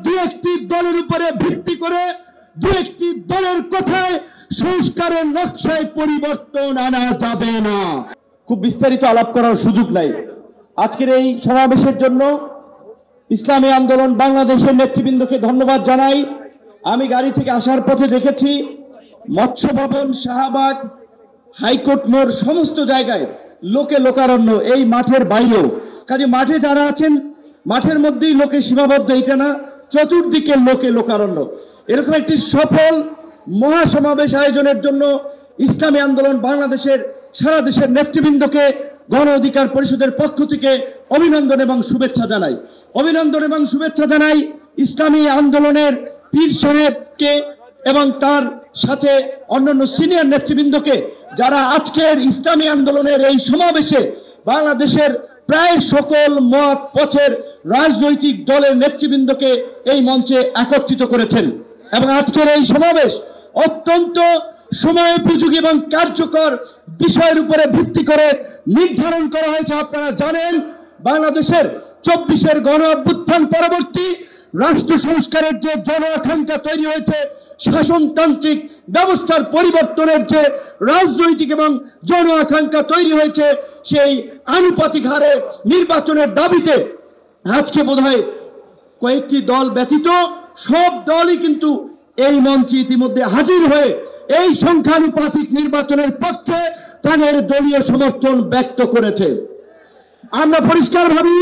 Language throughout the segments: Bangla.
দু একটি দলের উপরে ভিত্তি করে দু একটি দলের কথায় সংস্কারের নকশায় পরিবর্তন আনা যাবে না। খুব বিস্তারিত আলাপ করার সুযোগ নাই। আজকের এই সমাবেশের জন্য ইসলামী আন্দোলন বাংলাদেশের নেতৃবৃন্দকে ধন্যবাদ জানাই। আমি গাড়ি থেকে আসার পথে দেখেছি মৎস্য ভবন, শাহবাগ, হাইকোর্ট মোড় সমস্ত জায়গায় লোকে লোকারণ্য, এই মাঠের বাইরেও। কাজে মাঠে যারা আছেন মাঠের মধ্যেই লোকে সীমাবদ্ধ, এটা না, চতুর্দিকে লোকে লোকারণ্য। এরকম একটি সফল মহাসমাবেশ আয়োজনের জন্য ইসলামী আন্দোলন বাংলাদেশের সারা দেশের নেতৃবৃন্দকে গণ অধিকার পরিষদের পক্ষ থেকে অভিনন্দন এবং শুভেচ্ছা জানাই। অভিনন্দন এবং শুভেচ্ছা জানাই ইসলামী আন্দোলনের পীর সাহেবকে এবং তার সাথে অন্যান্য সিনিয়র নেতৃবৃন্দকে, যারা আজকের ইসলামী আন্দোলনের এই সমাবেশে বাংলাদেশের প্রায় সকল মত পথের রাজনৈতিক দলের নেতৃবৃন্দকে এই মঞ্চে একত্রিত করেছেন। এবং আজকের এই সমাবেশ অত্যন্ত সময়োপযোগী এবং কার্যকর বিষয়ের উপরে ভিত্তি করে নির্ধারণ করা হয়েছে। আপনারা জানেন বাংলাদেশের 24-এর গণ অভ্যুত্থান পরবর্তী রাষ্ট্র সংস্কারের যে জন আকাঙ্ক্ষা তৈরি হয়েছে, শাসনতান্ত্রিক ব্যবস্থার পরিবর্তনের যে রাজনৈতিক এবং জন আকাঙ্ক্ষা তৈরি হয়েছে, সেই আনুপাতিক হারে নির্বাচনের দাবিতে আজকে বোধহয় কয়েকটি দল ব্যতীত সব দলই কিন্তু এই মঞ্চে ইতিমধ্যে হাজির হয়ে এই সংখ্যানুপাতিক নির্বাচনের পক্ষে তাদের দলীয় সমর্থন ব্যক্ত করেছে। আমরা পরিষ্কারভাবে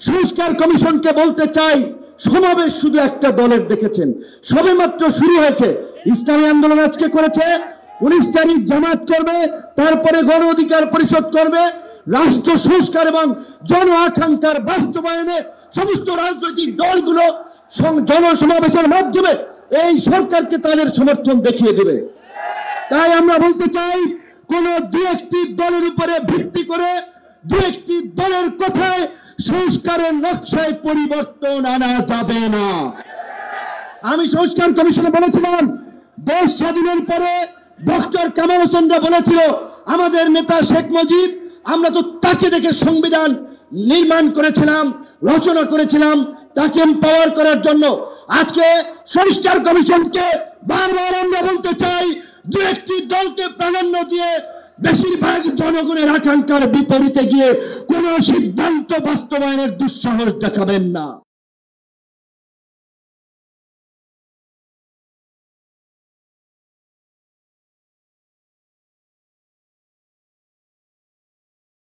সংস্কার কমিশনকে বলতে চাই, সমাবেশ শুধু একটা দলের দেখেছেন, সবেমাত্র শুরু হয়েছে। ইসলামী আন্দোলন আজকে করেছে, 19 তারিখ জামাত করবে, তারপরে গণ অধিকার পরিষদ করবে। রাষ্ট্র সংস্কার এবং জন আকাঙ্ক্ষার বাস্তবায়নে সমস্ত রাজনৈতিক দলগুলো জনসমাবেশের মাধ্যমে এই সরকারকে তাদের সমর্থন দেখিয়ে দেবে। তাই আমরা বলতে চাই, কোন দু একটি দলের উপরে ভিত্তি করে দু একটি দলের কথায় সংস্কারের নকশায় পরিবর্তন আনা যাবে না। আমি সংস্কার কমিশনে বলেছিলাম, দেশ স্বাধীনের পরে ডক্টর কামাল হোসেন বলেছিল আমাদের নেতা শেখ মুজিব, আমরা তো তাকে দেখে সংবিধান নির্মাণ করেছিলাম, রচনা করেছিলাম, তাকে এম্পাওয়ার করার জন্য। আজকে সংস্কার কমিশনকে বারবার আমরা বলতে চাই, দু একটি দলকে প্রাধান্য দিয়ে বেশিরভাগ জনগণের আকাঙ্ক্ষার বিপরীতে গিয়ে কোন সিদ্ধান্ত বাস্তবায়নের দুঃসাহস দেখাবেন না।